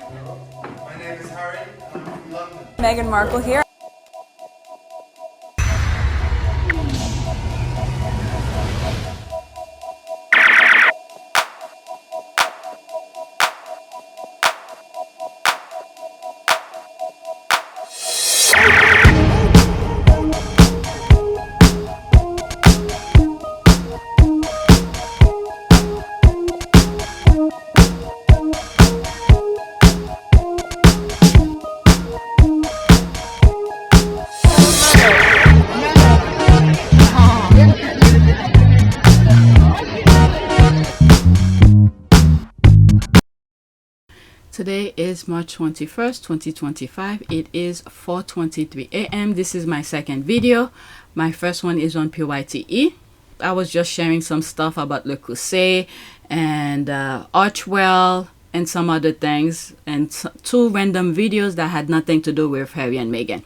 My name is Harry, and I'm from London. Meghan Markle here. Today is March 21st, 2025. It is 4:23 a.m. This is my second video. My first one is on PYTE. I was just sharing some stuff about Le Creuset and Archwell and some other things, and two random videos that had nothing to do with Harry and Meghan.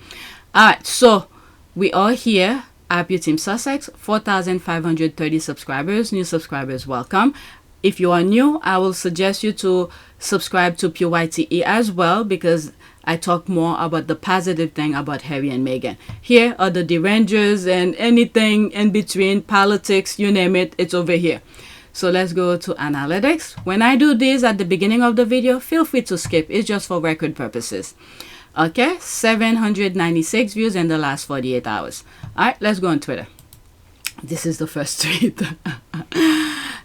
Alright, so we are here. APTS Team Sussex, 4,530 subscribers. New subscribers, welcome. If you are new, I will suggest you to subscribe to PYTE as well, because I talk more about the positive thing about Harry and Meghan. Here are the derangers and anything in between, politics, you name it, it's over here. So let's go to analytics. When I do this at the beginning of the video, feel free to skip. It's just for record purposes. Okay, 796 views in the last 48 hours. All right, let's go on Twitter. This is the first tweet.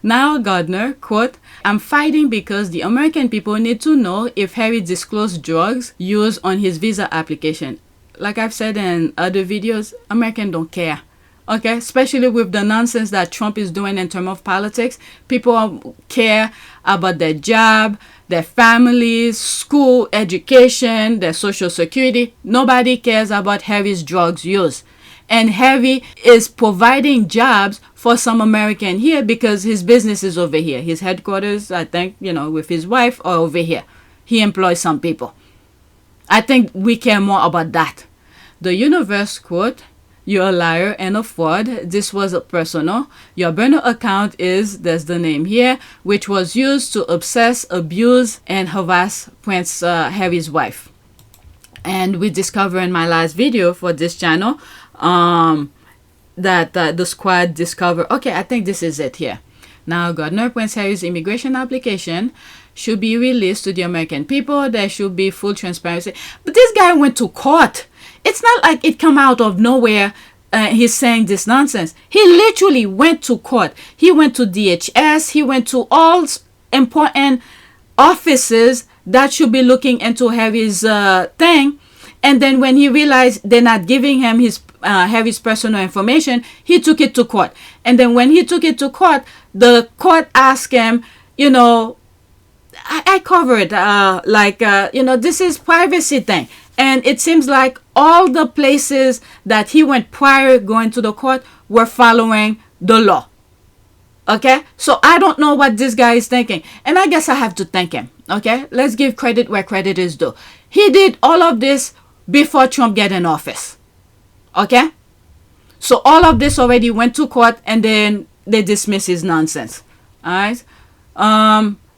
Nile Gardiner, quote, "I'm fighting because the American people need to know if Harry disclosed drugs used on his visa application." Like I've said in other videos, Americans don't care. Okay, especially with the nonsense that Trump is doing in terms of politics. People care about their job, their families, school, education, their social security. Nobody cares about Harry's drugs use. And Harry is providing jobs for some American here because his business is over here. His headquarters, I think, with his wife are over here. He employs some people. I think we care more about that. The universe, quote, "You're a liar and a fraud. This was a personal. Your burner account is," there's the name here, "which was used to obsess, abuse, and harass Prince Harry's wife." And we discovered in my last video for this channel that the squad discovered. Okay, I think this is it here. Now, Gardner, Prince Harry's immigration application should be released to the American people. There should be full transparency. But this guy went to court. It's not like it come out of nowhere. He's saying this nonsense. He literally went to court. He went to DHS. He went to all important offices that should be looking into Harry's thing. And then when he realized they're not giving him his Harry's personal information, he took it to court. And then when he took it to court, the court asked him, I covered this is privacy thing. And it seems like all the places that he went prior going to the court were following the law. Okay, so I don't know what this guy is thinking. And I guess I have to thank him. Okay, let's give credit where credit is due. He did all of this before Trump get in office. Okay, so all of this already went to court, and then they dismiss his nonsense. All right,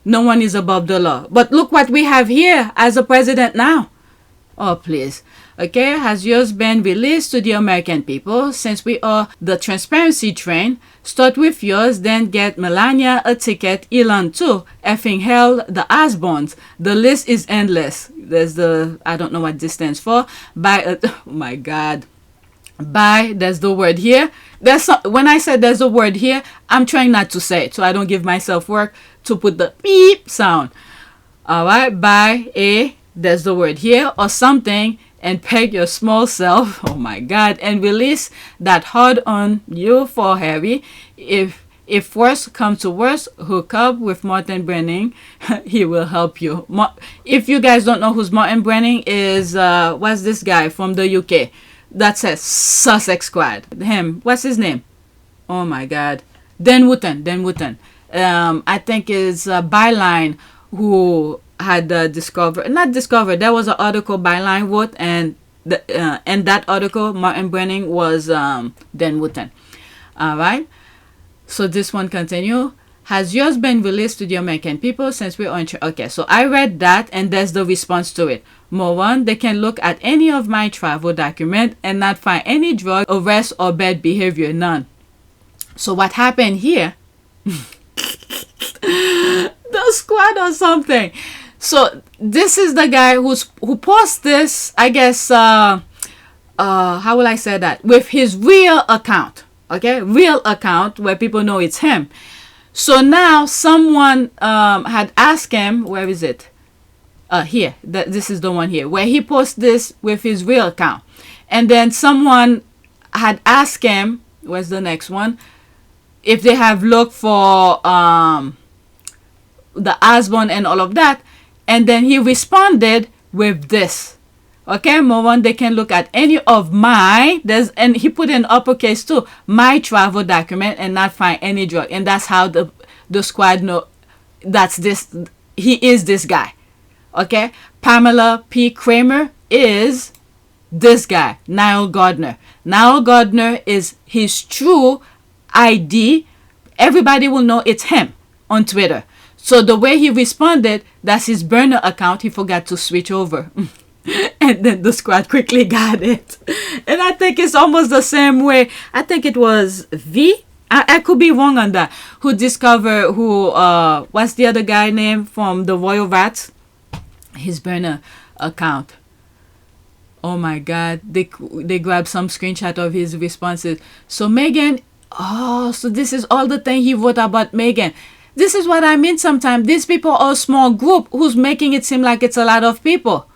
no one is above the law. But look what we have here as a president now. Oh, please. Okay, has yours been released to the American people? Since we are the transparency train, start with yours, then get Melania a ticket, Elon too, effing hell, the Osborns. The list is endless. There's I don't know what this stands for. Oh my God. There's the word here. When I said there's a word here, I'm trying not to say it, so I don't give myself work to put the beep sound. All right, there's the word here or something, and peg your small self, oh my God, and release that hard on you for Harry. If worse comes to worse, hook up with Martin Brenning. He will help you. If you guys don't know who's Martin Brenning is, what's this guy from the UK? That says Sussex Squad. Him, what's his name? Oh my God. Dan Wootton. I think is Byline who had not discovered. There was an article Byline wrote, and in that article, Martin Brenning was Dan Wootton. All right. So this one continue. Has yours been released to the American people since we're on? Okay, so I read that, and there's the response to it. More one, they can look at any of my travel document and not find any drug, arrest, or bad behavior, none. So what happened here? The squad or something. So this is the guy who posts this, I guess, how will I say that? With his real account, okay? Real account where people know it's him. So now someone had asked him, where is it? Here, this is the one here, where he posts this with his real account. And then someone had asked him, where's the next one? If they have looked for the Osborne and all of that. And then he responded with this. Okay, Moran, they can look at any of my, and he put in uppercase too, my travel document and not find any drug. And that's how the squad know that's this, he is this guy. Okay, Pamela P. Kramer is this guy, Nile Gardiner. Nile Gardiner is his true ID. Everybody will know it's him on Twitter. So the way he responded, that's his burner account. He forgot to switch over. And then the squad quickly got it. And I think it's almost the same way. I think it was V. I could be wrong on that. Who discovered what's the other guy name from the Royal Rats? His burner account. Oh my God. They grabbed some screenshot of his responses. So Meghan, so this is all the thing he wrote about Meghan. This is what I mean sometimes. These people are a small group who's making it seem like it's a lot of people.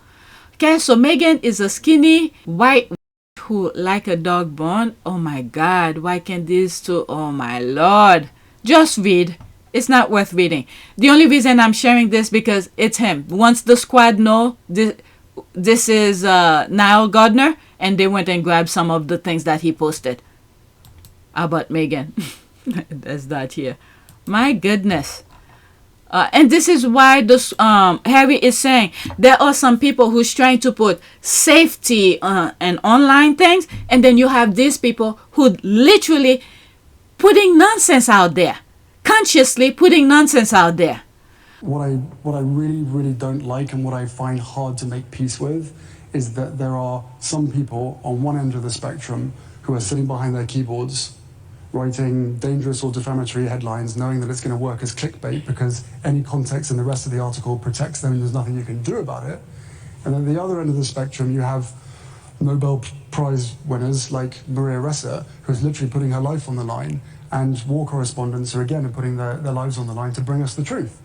Okay, so Meghan is a skinny white who like a dog bone. Oh my God, why can't these two? Oh my Lord. Just read. It's not worth reading. The only reason I'm sharing this because it's him. Once the squad know this is Nile Gardiner, and they went and grabbed some of the things that he posted about Meghan. There's that here. My goodness. And this is why Harry is saying there are some people who's trying to put safety and online things, and then you have these people who literally putting nonsense out there, consciously putting nonsense out there. What I really don't like, and what I find hard to make peace with, is that there are some people on one end of the spectrum who are sitting behind their keyboards writing dangerous or defamatory headlines, knowing that it's going to work as clickbait because any context in the rest of the article protects them and there's nothing you can do about it. And at the other end of the spectrum, you have Nobel Prize winners like Maria Ressa, who's literally putting her life on the line, and war correspondents who again are putting their lives on the line to bring us the truth.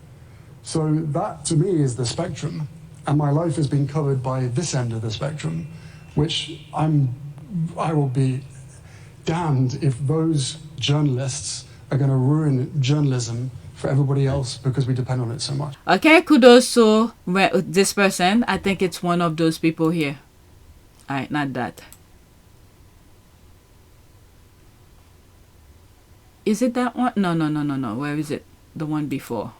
So that, to me, is the spectrum. And my life has been covered by this end of the spectrum, which I will be damned if those journalists are going to ruin journalism for everybody else because we depend on it so much. Okay, kudos to this person. I think it's one of those people here. Alright, not that. Is it that one? No. Where is it? The one before.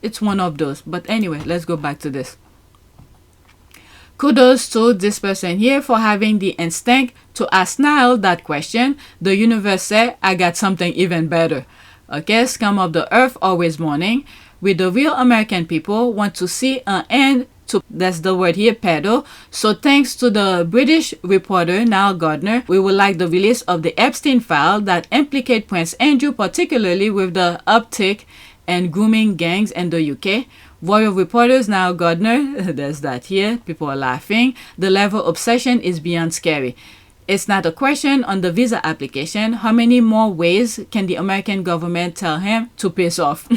It's one of those. But anyway, let's go back to this. Kudos to this person here for having the instinct to ask Nile that question. The universe said, I got something even better. Okay, scum of the earth always mourning. We the real American people want to see an end to, that's the word here, pedo. So thanks to the British reporter Nile Gardiner, we would like the release of the Epstein file that implicate Prince Andrew, particularly with the uptick and grooming gangs in the UK. Royal reporters Nile Gardiner, there's that here, people are laughing. The level of obsession is beyond scary. It's not a question on the visa application. How many more ways can the American government tell him to piss off?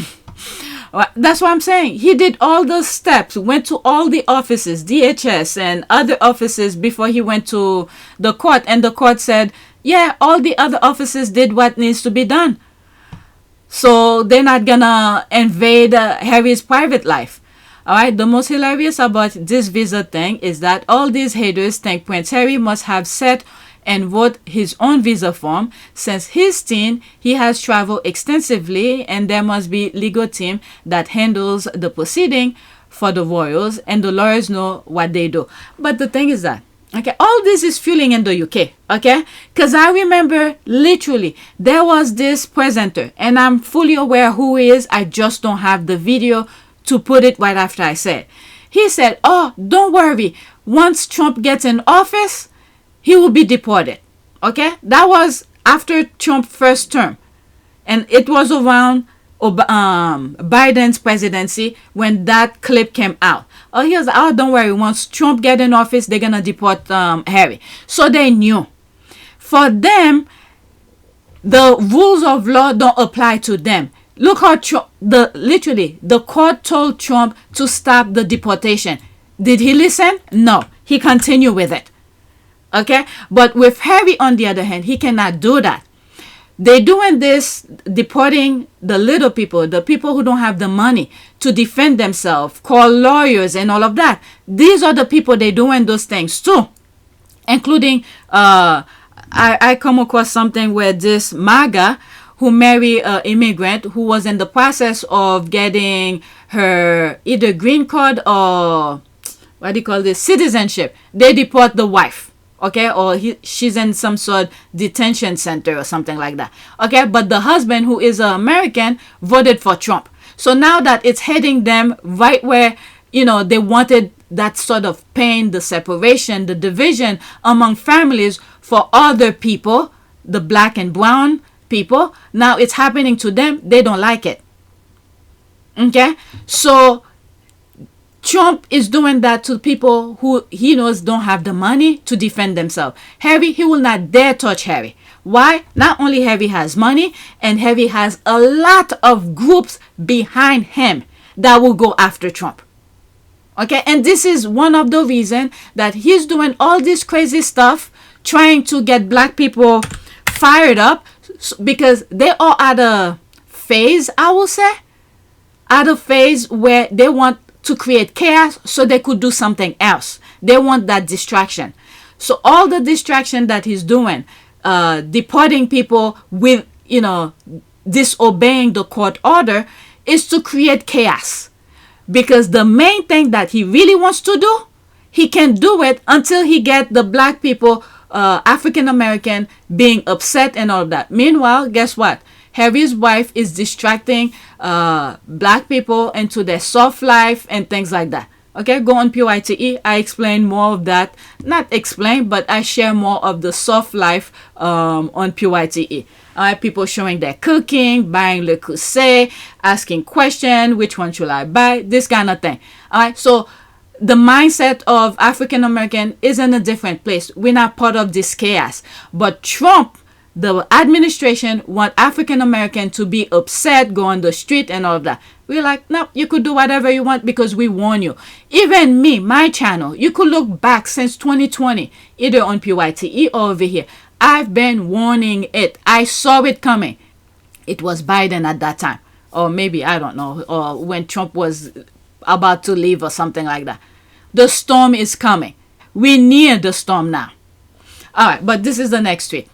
That's what I'm saying. He did all those steps, went to all the offices, DHS and other offices before he went to the court. And the court said, yeah, all the other offices did what needs to be done. So they're not gonna invade Harry's private life. Alright, the most hilarious about this visa thing is that all these haters think Prince Harry must have set and wrote his own visa form. Since his teen, he has traveled extensively, and there must be a legal team that handles the proceeding for the royals, and the lawyers know what they do. But the thing is that Okay, all this is fueling in the UK, okay? Because I remember literally there was this presenter, and I'm fully aware who he is. I just don't have the video to put it right after I said. He said, oh, don't worry. Once Trump gets in office, he will be deported, okay? That was after Trump's first term. And it was around Biden's presidency when that clip came out. Oh, he was, oh, don't worry. Once Trump get in office, they're gonna deport Harry. So they knew. For them, the rules of law don't apply to them. Look how Trump, literally, the court told Trump to stop the deportation. Did he listen? No. He continued with it. Okay? But with Harry, on the other hand, he cannot do that. They're doing this, deporting the little people, the people who don't have the money to defend themselves, call lawyers and all of that. These are the people they're doing those things too. Including, I come across something where this MAGA who married an immigrant who was in the process of getting her either green card or, what do you call this, citizenship. They deport the wife. Okay, or she's in some sort of detention center or something like that. Okay, but the husband, who is an American, voted for Trump. So now that it's heading them right where, they wanted that sort of pain, the separation, the division among families for other people, the black and brown people, now it's happening to them. They don't like it. Okay, so Trump is doing that to people who he knows don't have the money to defend themselves. Harry, he will not dare touch Harry. Why? Not only Harry has money, and Harry has a lot of groups behind him that will go after Trump. Okay, and this is one of the reasons that he's doing all this crazy stuff, trying to get black people fired up, because they are at a phase, I will say, at a phase where they want to create chaos so they could do something else. They want that distraction. So all the distraction that he's doing, deporting people with, disobeying the court order, is to create chaos. Because the main thing that he really wants to do, he can do it until he get the black people, African American, being upset and all of that. Meanwhile, guess what? Harry's wife is distracting black people into their soft life and things like that. Okay, go on PYTE. I explain more of that. Not explain, but I share more of the soft life on PYTE. People showing their cooking, buying Le Creuset, asking questions, which one should I buy, this kind of thing. All right, so the mindset of African American is in a different place. We're not part of this chaos. But Trump, the administration, want African American to be upset, go on the street and all of that. We're like, no, you could do whatever you want because we warn you. Even me, my channel, you could look back since 2020, either on PYTE or over here. I've been warning it. I saw it coming. It was Biden at that time. Or maybe, I don't know, or when Trump was about to leave or something like that. The storm is coming. We're near the storm now. All right, but this is the next tweet.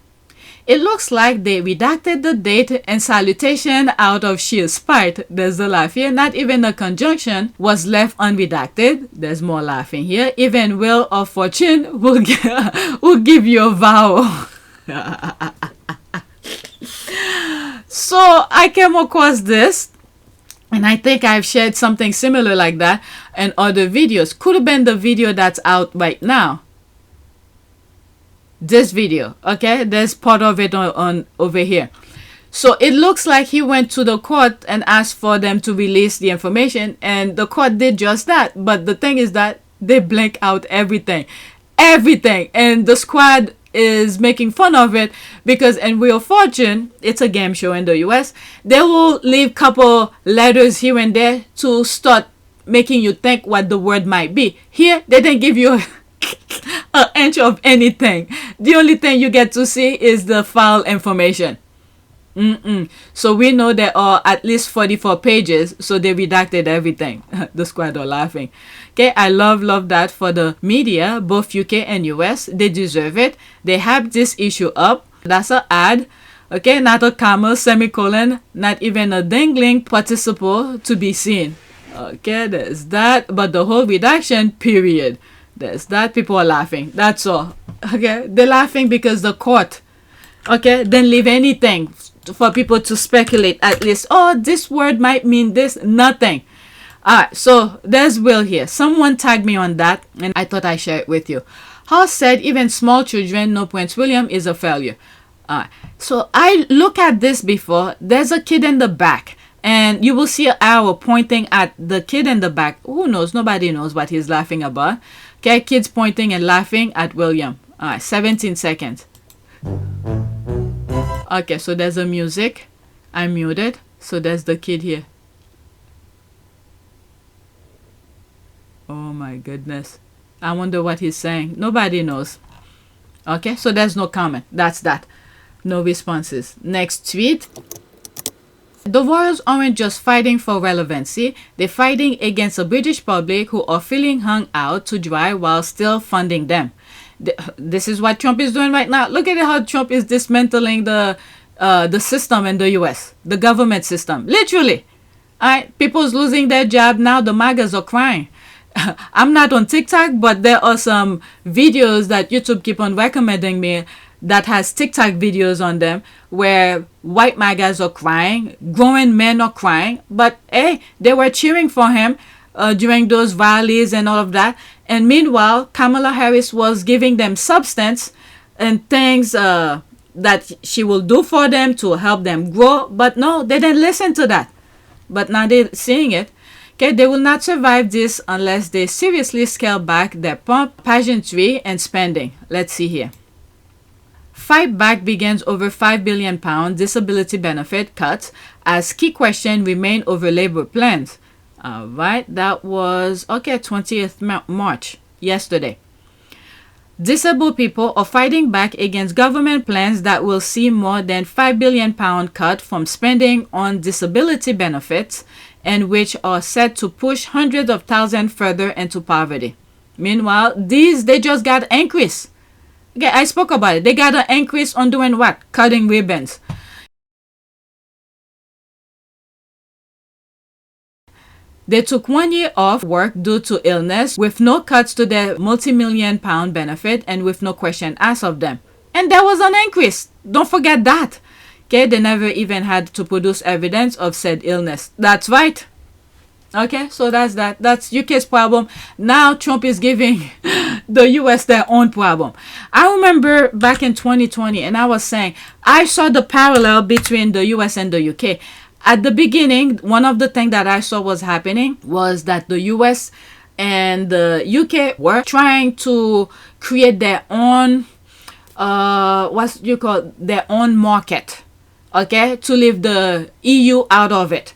It looks like they redacted the date and salutation out of sheer spite. There's the laugh here. Not even a conjunction was left unredacted. There's more laughing here. Even Will of Fortune will give you a vowel. So I came across this, and I think I've shared something similar like that in other videos. Could have been the video that's out right now. This video, okay, there's part of it on over here. So it looks like he went to the court and asked for them to release the information, and the court did just that. But the thing is that they blank out everything, and the squad is making fun of it because in Wheel of Fortune, it's a game show in the US, they will leave couple letters here and there to start making you think what the word might be. Here, they didn't give you an inch of anything. The only thing you get to see is the file information. So we know there are at least 44 pages, so they redacted everything. The squad are laughing. Okay, I love that for the media, both UK and US. They deserve it. They have this issue up. That's an ad. Okay, not a comma, semicolon, not even a dangling participle to be seen. Okay, there's that. But the whole redaction, period. There's that. People are laughing. That's all. Okay, they're laughing because the court, okay, didn't leave anything for people to speculate. At least, oh, this word might mean this. Nothing. Alright, so there's Will here. Someone tagged me on that, and I thought I'd share it with you. House said even small children know Prince William is a failure. So I look at this before. There's a kid in the back, and you will see an arrow pointing at the kid in the back. Who knows? Nobody knows what he's laughing about. Okay, kids pointing and laughing at William. Alright, 17 seconds. Okay, so there's a music. I muted. So there's the kid here. Oh my goodness. I wonder what he's saying. Nobody knows. Okay, so there's no comment. That's that. No responses. Next tweet. The royals aren't just fighting for relevancy. They're fighting against a British public who are feeling hung out to dry while still funding them. This is what Trump is doing right now. Look at how Trump is dismantling the system in the US. The government system. Literally. Alright, people's losing their job now. The MAGAs are crying. I'm not on TikTok, but there are some videos that YouTube keep on recommending me that has TikTok videos on them where white MAGAs are crying, grown men are crying, but hey, they were cheering for him during those rallies and all of that. And meanwhile, Kamala Harris was giving them substance and things that she will do for them to help them grow. But no, they didn't listen to that. But now they're seeing it. Okay, they will not survive this unless they seriously scale back their pomp, pageantry, and spending. Let's see here. Fight back begins over £5 billion disability benefit cuts as key question remain over labor plans. All right, that was, okay, 20th March, yesterday. Disabled people are fighting back against government plans that will see more than £5 billion cut from spending on disability benefits and which are set to push hundreds of thousands further into poverty. Meanwhile, they just got an increase. Okay, I spoke about it. They got an increase on doing what? Cutting ribbons. They took 1 year off work due to illness with no cuts to their multi-million pound benefit and with no question asked of them. And there was an increase. Don't forget that. Okay, they never even had to produce evidence of said illness. That's right. Okay, so that's that. That's UK's problem. Now Trump is giving the US their own problem. I remember back in 2020, and I was saying, I saw the parallel between the US and the UK. At the beginning, one of the things that I saw was happening was that the US and the UK were trying to create their own, their own market. Okay, to leave the EU out of it.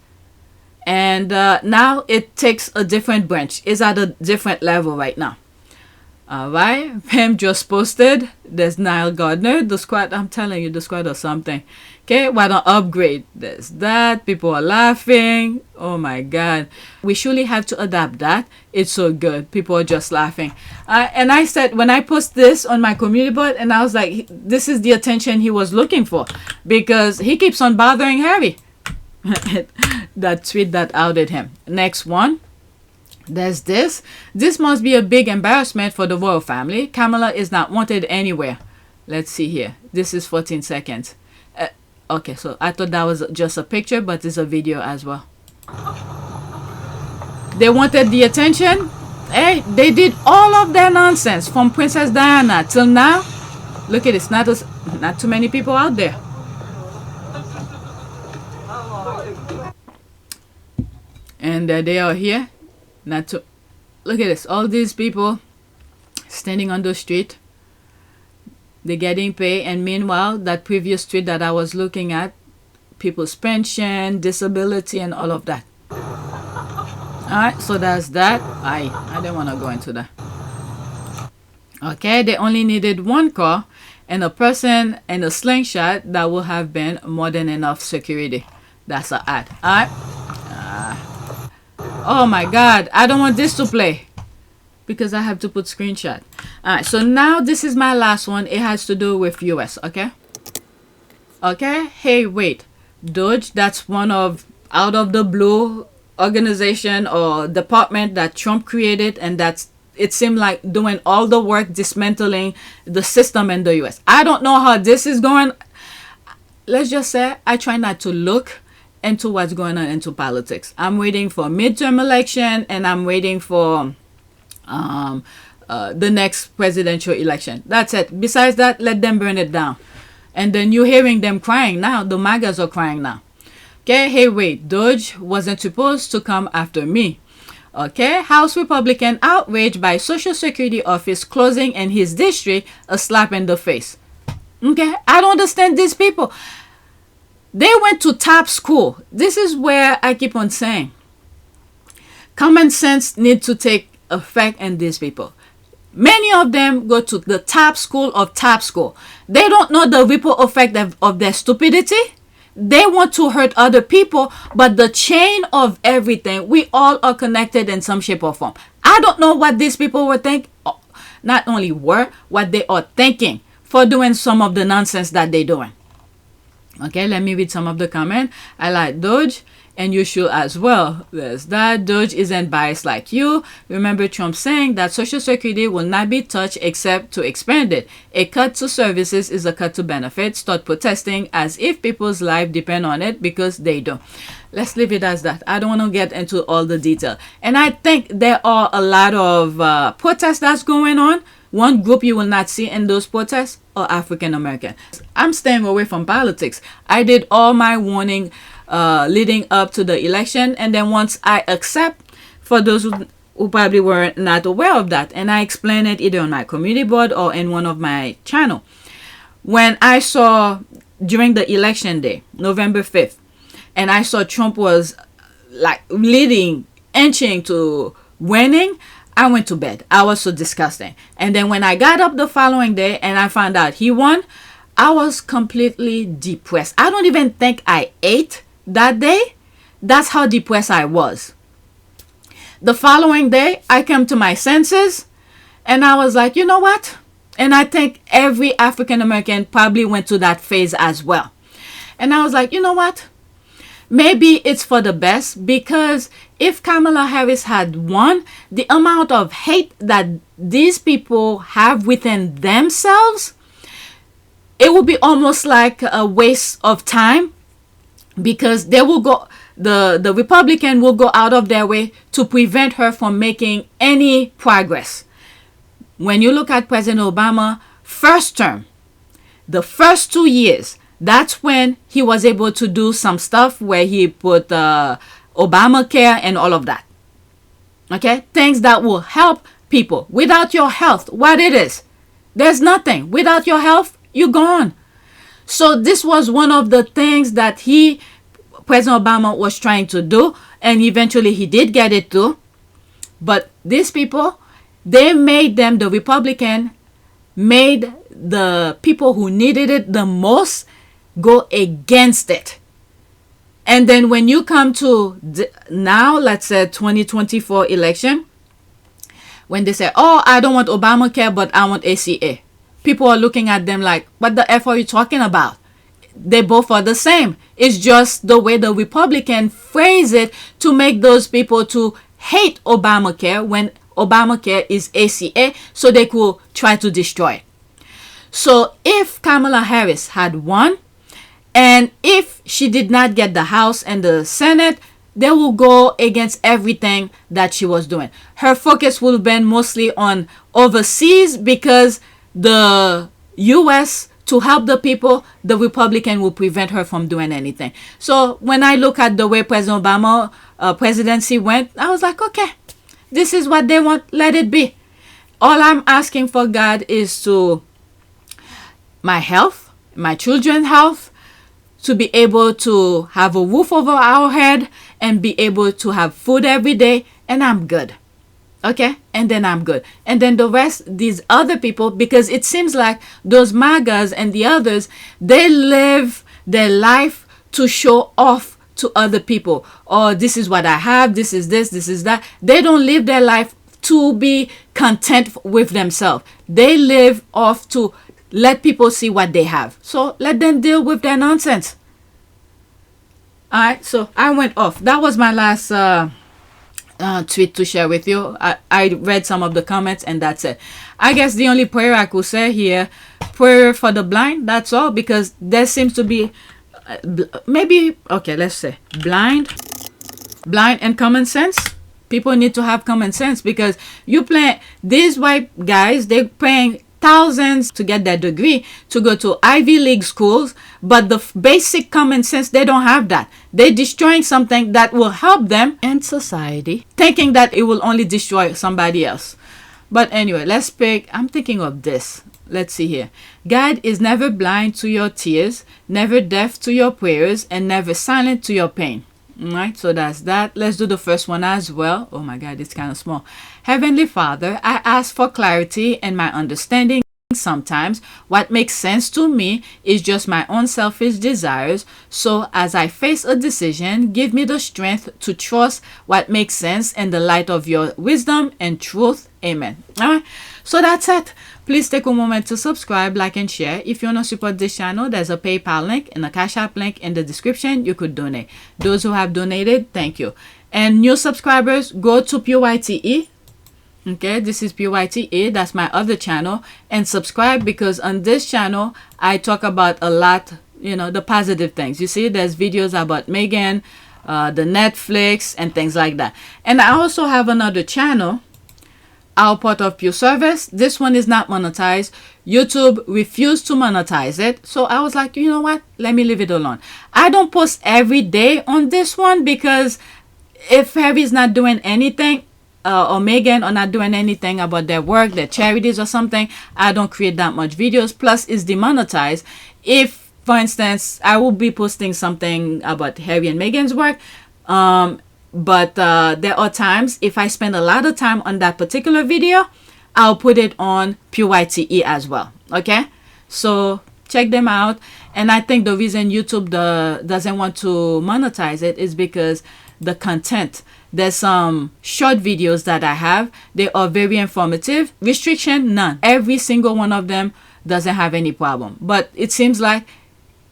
And now it takes a different branch. It's at a different level right now. Alright, Pam just posted. There's Nile Gardiner. The squad, I'm telling you, the squad or something. Okay, what an upgrade. There's that. People are laughing. Oh my god. We surely have to adapt that. It's so good. People are just laughing. And I said, when I post this on my community board, and I was like, this is the attention he was looking for. Because he keeps on bothering Harry. That tweet that outed him. Next one. There's this. This must be a big embarrassment for the royal family. Camila is not wanted anywhere. Let's see here. This is 14 seconds. Okay, so I thought that was just a picture, but it's a video as well. They wanted the attention. Hey, they did all of their nonsense from Princess Diana till now. Look at this. Not too many people out there. And they are here. Not to look at this. All these people standing on the street. They're getting paid. And meanwhile, that previous tweet that I was looking at, people's pension, disability, and all of that. Alright, so that's that. I didn't want to go into that. Okay, they only needed one car and a person and a slingshot. That would have been more than enough security. That's an ad. Alright. Oh my god, I don't want this to play because I have to put screenshot. Alright, so now this is my last one. It has to do with US, okay? Okay, hey, wait. DOGE, that's one of out of the blue organization or department that Trump created, and that's it seemed like doing all the work dismantling the system in the US. I don't know how this is going. Let's just say I try not to look into what's going on into politics. I'm waiting for midterm election, and I'm waiting for the next presidential election. That's it. Besides that, let them burn it down. And then you're hearing them crying now. The MAGAs are crying now. Okay, hey, wait, DOGE wasn't supposed to come after me. Okay, House Republican outraged by Social Security office closing in his district, a slap in the face. Okay, I don't understand these people. They went to top school. This is where I keep on saying common sense needs to take effect in these people. Many of them go to the top school of top school. They don't know the ripple effect of their stupidity. They want to hurt other people, but the chain of everything, we all are connected in some shape or form. I don't know what these people were thinking, not only were, what they are thinking for doing some of the nonsense that they're doing. Okay, let me read some of the comment. I like DOGE, and you should as well. There's that. DOGE isn't biased like you. Remember Trump saying that Social Security will not be touched except to expand it. A cut to services is a cut to benefits. Start protesting as if people's lives depend on it, because they don't. Let's leave it as that. I don't want to get into all the detail. And I think there are a lot of protests that's going on. One group you will not see in those protests are African American. I'm staying away from politics. I did all my warning leading up to the election, and then once I accept, for those who probably were not aware of that, and I explained it either on my community board or in one of my channel. When I saw during the election day, November 5th, and I saw Trump was like leading, inching to winning, I went to bed. I was so disgusting. And then when I got up the following day and I found out he won, I was completely depressed. I don't even think I ate that day. That's how depressed I was. The following day, I came to my senses and I was like, you know what? And I think every African American probably went to that phase as well. And I was like, you know what? Maybe it's for the best, because if Kamala Harris had won, the amount of hate that these people have within themselves, it would be almost like a waste of time, because they will go, the Republican will go out of their way to prevent her from making any progress. When you look at President Obama, first term, the first 2 years, that's when he was able to do some stuff where he put Obamacare and all of that. Okay? Things that will help people. Without your health, what it is? There's nothing. Without your health, you're gone. So this was one of the things that President Obama was trying to do, and eventually he did get it through. But these people, they made them, the Republican, made the people who needed it the most go against it. And then when you come to now, let's say 2024 election, when they say, oh, I don't want Obamacare, but I want ACA. People are looking at them like, what the F are you talking about? They both are the same. It's just the way the Republican phrase it to make those people to hate Obamacare when Obamacare is ACA, so they could try to destroy it. So if Kamala Harris had won, and if she did not get the House and the Senate, they will go against everything that she was doing. Her focus will have been mostly on overseas, because the U.S., to help the people, the Republican will prevent her from doing anything. So when I look at the way President Obama presidency went, I was like, okay, this is what they want. Let it be. All I'm asking for, God, is to my health, my children's health, to be able to have a roof over our head and be able to have food every day, and I'm good. Okay? And then I'm good. And then the rest, these other people, because it seems like those MAGAs and the others, they live their life to show off to other people. Oh, this is what I have, this is this is that. They don't live their life to be content with themselves. They live off to let people see what they have. So let them deal with their nonsense. Alright, so I went off. That was my last tweet to share with you. I read some of the comments and that's it. I guess the only prayer I could say here, prayer for the blind, that's all, because there seems to be maybe, okay, let's say blind and common sense. People need to have common sense, because you play, these white guys, they're paying thousands to get their degree, to go to Ivy League schools, but the basic common sense, they don't have that. They're destroying something that will help them and society, thinking that it will only destroy somebody else. But anyway, let's pick, I'm thinking of this. Let's see here. God is never blind to your tears, never deaf to your prayers, and never silent to your pain. All right, so that's that. Let's do the first one as well. Oh my God, it's kind of small. Heavenly Father, I ask for clarity and my understanding. Sometimes what makes sense to me is just my own selfish desires. So as I face a decision, give me the strength to trust what makes sense in the light of your wisdom and truth. Amen. All right, so that's it. Please take a moment to subscribe, like, and share. If you want to support this channel, there's a PayPal link and a Cash App link in the description. You could donate. Those who have donated, thank you. And new subscribers, go to PYTE. Okay, this is PYTE. That's my other channel. And subscribe, because on this channel, I talk about a lot, you know, the positive things. You see, there's videos about Meghan, the Netflix, and things like that. And I also have another channel, Our Part of Pure Service. This one is not monetized. YouTube refused to monetize it. So I was like, you know what? Let me leave it alone. I don't post every day on this one, because if Harry's not doing anything, or Meghan are not doing anything about their work, their charities or something, I don't create that much videos. Plus, it's demonetized. If, for instance, I will be posting something about Harry and Meghan's work, but there are times if I spend a lot of time on that particular video, I'll put it on PYTE as well. Okay, so check them out. And I think the reason YouTube doesn't want to monetize it is because the content. There's some short videos that I have. They are very informative. Restriction, none. Every single one of them doesn't have any problem. But it seems like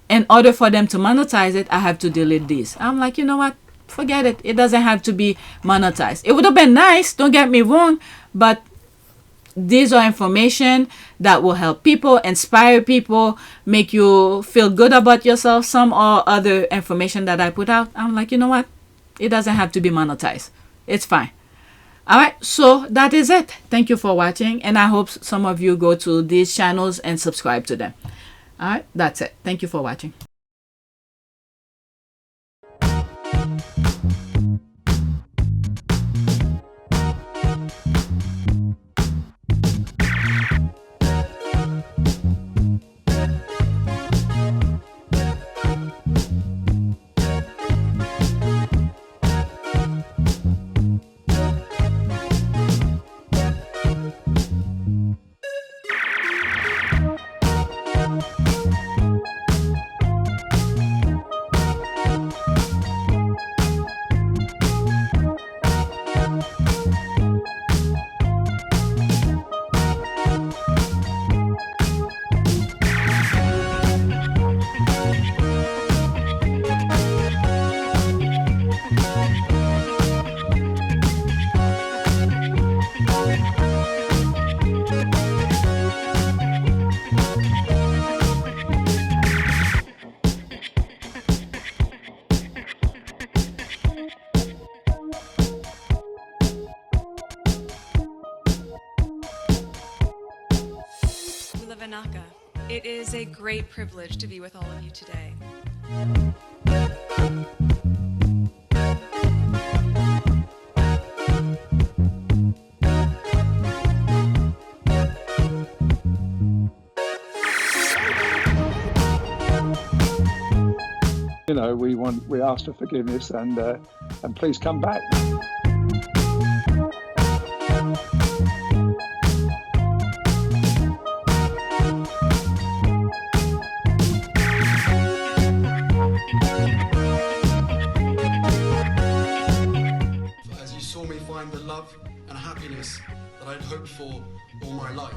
in order for them to monetize it, I have to delete these. I'm like, you know what? Forget it. It doesn't have to be monetized. It would have been nice, don't get me wrong, but these are information that will help people, inspire people, make you feel good about yourself. Some are other information that I put out. I'm like, you know what? It doesn't have to be monetized. It's fine. All right, so that is it. Thank you for watching, and I hope some of you go to these channels and subscribe to them. All right, that's it. Thank you for watching. It is a great privilege to be with all of you today. You know, we ask for forgiveness, and please come back. As you saw me find the love and happiness that I'd hoped for all my life.